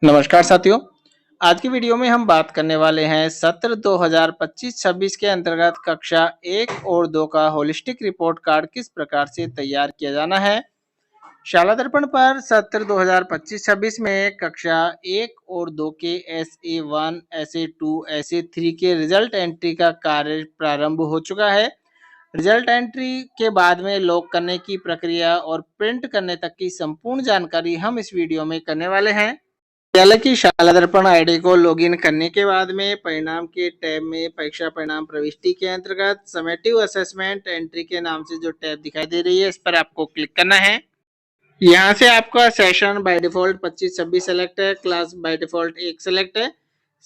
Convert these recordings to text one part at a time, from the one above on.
नमस्कार साथियों। आज की वीडियो में हम बात करने वाले हैं सत्र 2025-26 के अंतर्गत कक्षा 1 और 2 का होलिस्टिक रिपोर्ट कार्ड किस प्रकार से तैयार किया जाना है। शाला दर्पण पर सत्र 2025-26 में कक्षा 1 और 2 के SA1, SA2, SA3 के रिजल्ट एंट्री का कार्य प्रारंभ हो चुका है। रिजल्ट एंट्री के बाद में लॉक करने की प्रक्रिया और प्रिंट करने तक की संपूर्ण जानकारी हम इस वीडियो में करने वाले हैं। विद्यालय की शाला दर्पण आईडी को लॉगिन करने के बाद में परिणाम के टैब में परीक्षा परिणाम प्रविष्टि के अंतर्गत समेटिव असेसमेंट एंट्री के नाम से जो टैब दिखाई दे रही है, इस पर आपको क्लिक करना है। यहाँ से आपका सेशन बाय डिफॉल्ट 25-26 सेलेक्ट है, क्लास बाय डिफॉल्ट 1 सेलेक्ट है।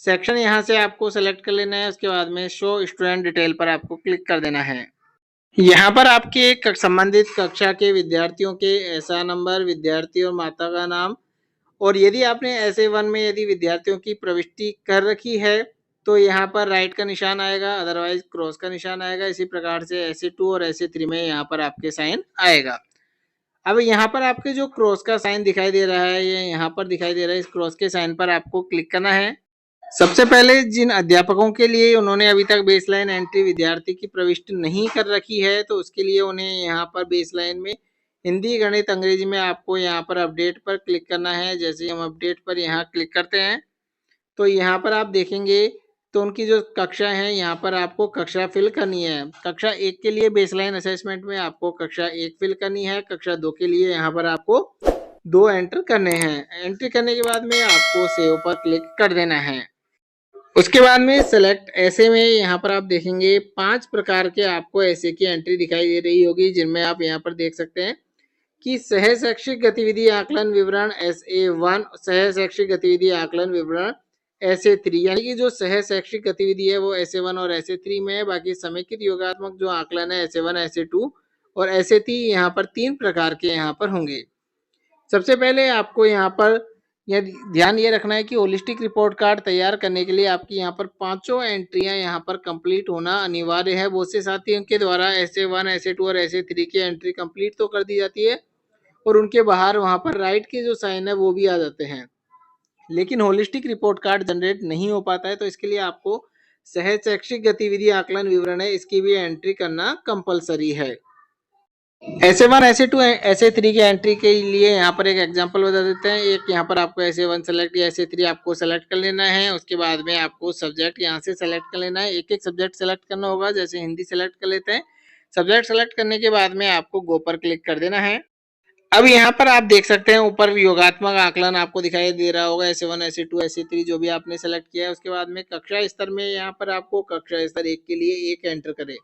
सेक्शन यहाँ से आपको सेलेक्ट कर लेना है। उसके बाद में शो स्टूडेंट डिटेल पर आपको क्लिक कर देना है। यहाँ पर आपके संबंधित कक्षा के विद्यार्थियों के ऐसा नंबर, विद्यार्थी और माता का नाम, और यदि आपने SA1 में यदि विद्यार्थियों की प्रविष्टि कर रखी है तो यहाँ पर राइट का निशान आएगा, अदरवाइज क्रॉस का निशान आएगा। इसी प्रकार से SA2 और SA3 में यहाँ पर आपके साइन आएगा। अब यहाँ पर आपके जो क्रॉस का साइन दिखाई दे रहा है, ये यहाँ पर दिखाई दे रहा है, इस क्रॉस के साइन पर आपको क्लिक करना है। सबसे पहले जिन अध्यापकों के लिए उन्होंने अभी तक बेसलाइन एंट्री विद्यार्थी की प्रविष्टि नहीं कर रखी है, तो उसके लिए उन्हें यहाँ पर बेसलाइन में हिंदी, गणित, अंग्रेजी में आपको यहाँ पर अपडेट पर क्लिक करना है। जैसे हम अपडेट पर यहाँ क्लिक करते हैं तो यहाँ पर आप देखेंगे तो उनकी जो कक्षा है यहाँ पर आपको कक्षा फिल करनी है। कक्षा 1 के लिए बेसलाइन असेसमेंट में आपको कक्षा 1 फिल करनी है। कक्षा 2 के लिए यहाँ पर आपको 2 एंटर करने हैं। एंट्री करने के बाद में आपको सेव पर क्लिक कर देना है। उसके बाद में सेलेक्ट ऐसे में यहाँ पर आप देखेंगे 5 प्रकार के आपको ऐसे की एंट्री दिखाई दे रही होगी, जिनमें आप यहाँ पर देख सकते हैं कि सह शैक्षिक गतिविधि आकलन विवरण SA1, सह शैक्षिक गतिविधि आकलन विवरण SA3, यानी कि जो सह शैक्षिक गतिविधि है वो SA1 और SA3 में है। बाकी समेकित योगात्मक जो आकलन है SA1, SA2 और SA3 यहाँ पर 3 प्रकार के यहाँ पर होंगे। सबसे पहले आपको यहाँ पर ध्यान ये रखना है कि होलिस्टिक रिपोर्ट कार्ड तैयार करने के लिए आपकी यहाँ पर 5 एंट्रियां यहाँ पर कंप्लीट होना अनिवार्य है। बहुत से साथियों के द्वारा SA1, SA2 और SA3 की एंट्री कंप्लीट तो कर दी जाती है और उनके बाहर वहां पर राइट के जो साइन है वो भी आ जाते हैं, लेकिन होलिस्टिक रिपोर्ट कार्ड जनरेट नहीं हो पाता है। तो इसके लिए आपको सह शैक्षिक गतिविधि आकलन विवरण है, इसकी भी एंट्री करना कंपलसरी है। SA1, SA2, SA3 की एंट्री के लिए यहाँ पर एक एग्जांपल बता देते हैं। एक यहाँ पर आपको SA1 सेलेक्ट या SA3 आपको सेलेक्ट कर लेना है। उसके बाद में आपको सब्जेक्ट यहाँ से सेलेक्ट कर लेना है। एक एक सब्जेक्ट सेलेक्ट करना होगा। जैसे हिंदी सेलेक्ट कर लेते हैं। सब्जेक्ट सेलेक्ट करने के बाद में आपको गो पर क्लिक कर देना है। अब यहाँ पर आप देख सकते हैं ऊपर योगात्मक आकलन आपको दिखाई दे रहा होगा, SA1, SA2, SA3 जो भी आपने सेलेक्ट किया है। उसके बाद में कक्षा स्तर में यहाँ पर आपको कक्षा स्तर 1 के लिए 1 एंटर करें,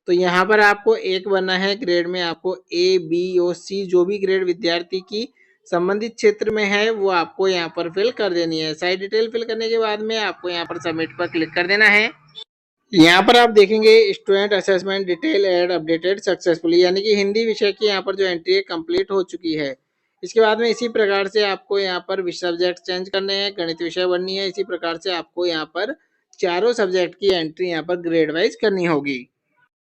तो यहाँ पर आपको 1 बनना है। ग्रेड में आपको A, B और C जो भी ग्रेड विद्यार्थी की संबंधित क्षेत्र में है वो आपको यहाँ पर फिल कर देनी है। साइड डिटेल फिल करने के बाद में आपको यहाँ पर सबमिट पर क्लिक कर देना है। यहाँ पर आप देखेंगे student assessment detailed updated successfully, यानी कि हिंदी विषय की यहाँ पर जो एंट्री है कंप्लीट हो चुकी है। इसके बाद में इसी प्रकार से आपको यहाँ पर सब्जेक्ट चेंज करने हैं, गणित विषय बननी है। इसी प्रकार से आपको यहाँ पर चारों सब्जेक्ट की एंट्री यहाँ पर ग्रेड वाइज करनी होगी।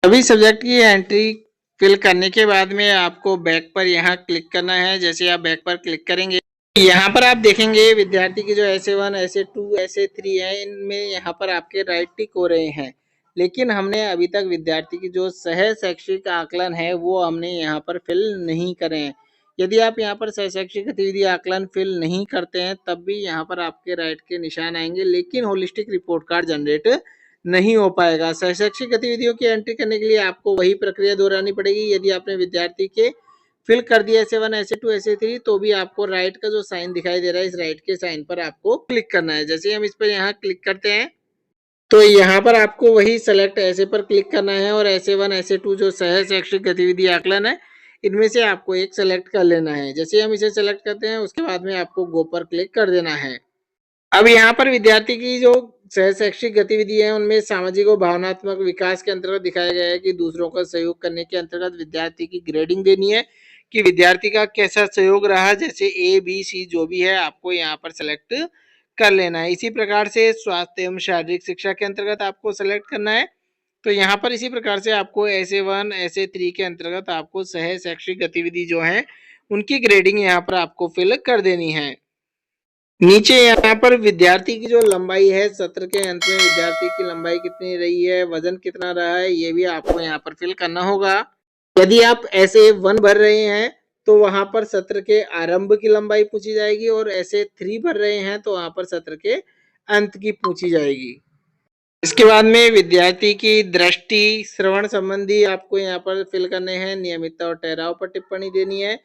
सभी सब्जेक्ट की एंट्री फिल करने के बाद में आपको बैक पर यहाँ क्लिक करना है। जैसे आप बैक पर क्लिक करेंगे यहाँ पर आप देखेंगे विद्यार्थी की जो SA1, SA2, SA3 है, इनमें यहाँ पर आपके राइट टिक हो रहे हैं, लेकिन हमने अभी तक विद्यार्थी की जो सह शैक्षिक आकलन है वो हमने यहाँ पर फिल नहीं करे हैं। यदि आप यहाँ पर सह शैक्षिक गतिविधि आकलन फिल नहीं करते हैं तब भी यहाँ पर आपके राइट के निशान आएंगे, लेकिन होलिस्टिक रिपोर्ट कार्ड जनरेट नहीं हो पाएगा। सह शैक्षिक गतिविधियों की एंट्री करने के लिए आपको वही प्रक्रिया दोहरानी पड़ेगी। यदि आपने विद्यार्थी के फिल कर दिया SA1, SA2, SA3 तो भी आपको राइट का जो साइन दिखाई दे रहा है, इस राइट के साइन पर आपको क्लिक करना है। जैसे हम इस पर यहाँ क्लिक करते हैं तो यहाँ पर आपको वही सेलेक्ट ऐसे पर क्लिक करना है और SA1, SA2 जो सह शैक्षिक गतिविधि आकलन है इनमें से आपको एक सेलेक्ट कर लेना है। जैसे हम इसे सेलेक्ट करते हैं उसके बाद में आपको गो पर क्लिक कर देना है। अब यहाँ पर विद्यार्थी की जो सह शैक्षिक गतिविधि है उनमें सामाजिक और भावनात्मक विकास के अंतर्गत दिखाया गया है कि दूसरों का सहयोग करने के अंतर्गत विद्यार्थी की ग्रेडिंग देनी है कि विद्यार्थी का कैसा सहयोग रहा। जैसे A, B, C जो भी है आपको यहाँ पर सेलेक्ट कर लेना है। इसी प्रकार से स्वास्थ्य एवं शारीरिक शिक्षा के अंतर्गत आपको सेलेक्ट करना है। तो यहाँ पर इसी प्रकार से आपको SA1, SA3 के अंतर्गत आपको सह शैक्षिक गतिविधि जो है उनकी ग्रेडिंग यहाँ पर आपको फिल कर देनी है। नीचे यहाँ पर विद्यार्थी की जो लंबाई है, सत्र के अंत में विद्यार्थी की लंबाई कितनी रही है, वजन कितना रहा है, ये भी आपको यहाँ पर फिल करना होगा। यदि आप ऐसे 1 भर रहे हैं तो वहां पर सत्र के आरंभ की लंबाई पूछी जाएगी, और ऐसे 3 भर रहे हैं तो वहां पर सत्र के अंत की पूछी जाएगी। इसके बाद में विद्यार्थी की दृष्टि श्रवण संबंधी आपको यहाँ पर फिल करने हैं, नियमितता और ठहराव पर टिप्पणी देनी है।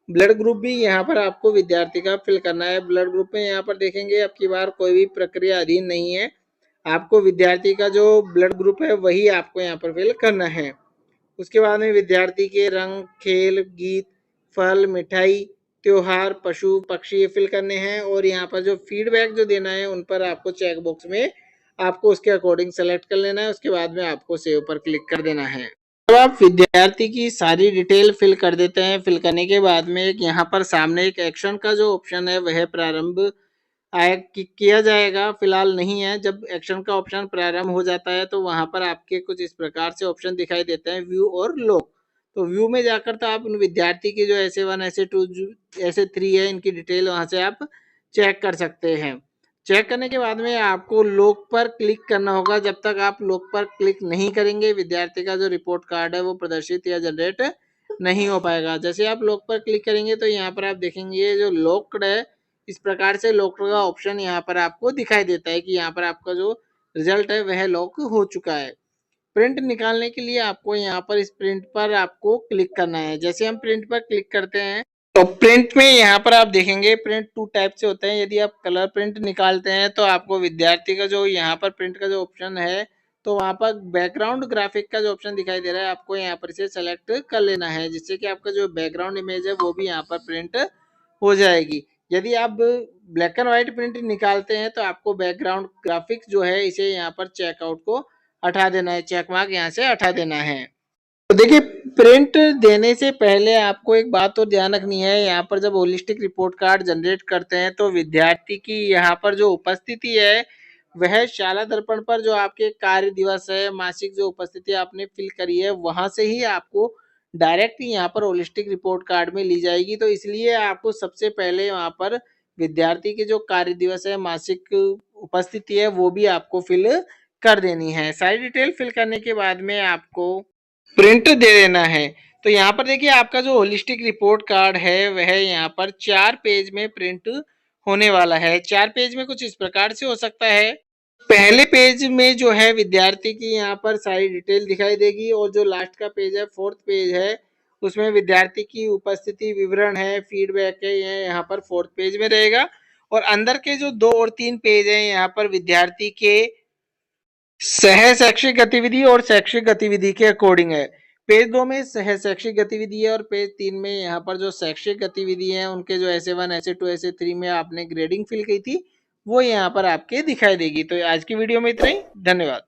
ब्लड ग्रुप भी यहाँ पर आपको विद्यार्थी का फिल करना है। ब्लड ग्रुप में यहाँ पर देखेंगे अब की बार कोई भी प्रक्रिया अधीन नहीं है, आपको विद्यार्थी का जो ब्लड ग्रुप है वही आपको यहाँ पर फिल करना है। उसके बाद में विद्यार्थी के रंग, खेल, गीत, फल, मिठाई, त्योहार, पशु, पक्षी ये फिल करने हैं, और यहाँ पर जो फीडबैक जो देना है उन पर आपको चेक बॉक्स में आपको उसके अकॉर्डिंग सेलेक्ट कर लेना है। उसके बाद में आपको सेव पर क्लिक कर देना है। जब आप विद्यार्थी की सारी डिटेल फिल कर देते हैं, फिल करने के बाद में एक यहाँ पर सामने एक एक्शन का जो ऑप्शन है वह प्रारंभ किया जाएगा, फिलहाल नहीं है। जब एक्शन का ऑप्शन प्रारंभ हो जाता है तो वहां पर आपके कुछ इस प्रकार से ऑप्शन दिखाई देते हैं, व्यू और लॉक। तो व्यू में जाकर तो आप उन विद्यार्थी की जो ऐसे 1 ऐसे 2 ऐसे 3 है इनकी डिटेल वहां से आप चेक कर सकते हैं। चेक करने के बाद में आपको लॉक पर क्लिक करना होगा। जब तक आप लॉक पर क्लिक नहीं करेंगे विद्यार्थी का जो रिपोर्ट कार्ड है वो प्रदर्शित या जनरेट नहीं हो पाएगा। जैसे आप लॉक पर क्लिक करेंगे तो यहाँ पर आप देखेंगे ये जो लॉक्ड है, इस प्रकार से लॉक का ऑप्शन यहाँ पर आपको दिखाई देता है कि यहाँ पर आपका जो रिजल्ट है वह लॉक हो चुका है। प्रिंट निकालने के लिए आपको यहाँ पर इस प्रिंट पर आपको क्लिक करना है। जैसे हम प्रिंट पर क्लिक करते हैं तो प्रिंट में यहाँ पर आप देखेंगे प्रिंट 2 टाइप से होते हैं। यदि आप कलर प्रिंट निकालते हैं तो आपको विद्यार्थी का जो यहाँ पर प्रिंट का जो ऑप्शन है तो वहाँ पर बैकग्राउंड ग्राफिक का जो ऑप्शन दिखाई दे रहा है आपको यहाँ पर इसे सेलेक्ट कर लेना है, जिससे कि आपका जो बैकग्राउंड इमेज है वो भी यहाँ पर प्रिंट हो जाएगी। यदि आप ब्लैक एंड व्हाइट प्रिंट निकालते हैं तो आपको बैकग्राउंड ग्राफिक्स जो है इसे यहाँ पर चेकआउट को हटा देना है, चेक मार्क यहाँ से हटा देना है। तो देखिए प्रिंट देने से पहले आपको एक बात और ध्यान रखनी है, यहाँ पर जब होलिस्टिक रिपोर्ट कार्ड जनरेट करते हैं तो विद्यार्थी की यहाँ पर जो उपस्थिति है वह शाला दर्पण पर जो आपके कार्य दिवस है, मासिक जो उपस्थिति आपने फिल करी है वहां से ही आपको डायरेक्ट यहाँ पर होलिस्टिक रिपोर्ट कार्ड में ली जाएगी। तो इसलिए आपको सबसे पहले वहां पर विद्यार्थी के जो कार्य दिवस है, मासिक उपस्थिति है वो भी आपको फिल कर देनी है। सारी डिटेल फिल करने के बाद में आपको प्रिंट दे देना है। तो यहाँ पर देखिए आपका जो होलिस्टिक रिपोर्ट कार्ड है वह यहाँ पर 4 पेज में प्रिंट होने वाला है। 4 पेज में कुछ इस प्रकार से हो सकता है। पहले पेज में जो है विद्यार्थी की यहाँ पर सारी डिटेल दिखाई देगी, और जो लास्ट का पेज है 4th पेज है उसमें विद्यार्थी की उपस्थिति विवरण है, फीडबैक है, ये यहाँ पर 4th पेज में रहेगा। और अंदर के जो 2 और 3 पेज है यहाँ पर विद्यार्थी के सह शैक्षिक गतिविधि और शैक्षिक गतिविधि के अकॉर्डिंग है। पेज 2 में सह शैक्षिक गतिविधि है, और पेज 3 में यहाँ पर जो शैक्षिक गतिविधि है उनके जो ऐसे 1 ऐसे 2 ऐसे 3 में आपने ग्रेडिंग फिल की थी वो यहाँ पर आपके दिखाई देगी। तो आज की वीडियो में इतना ही, धन्यवाद।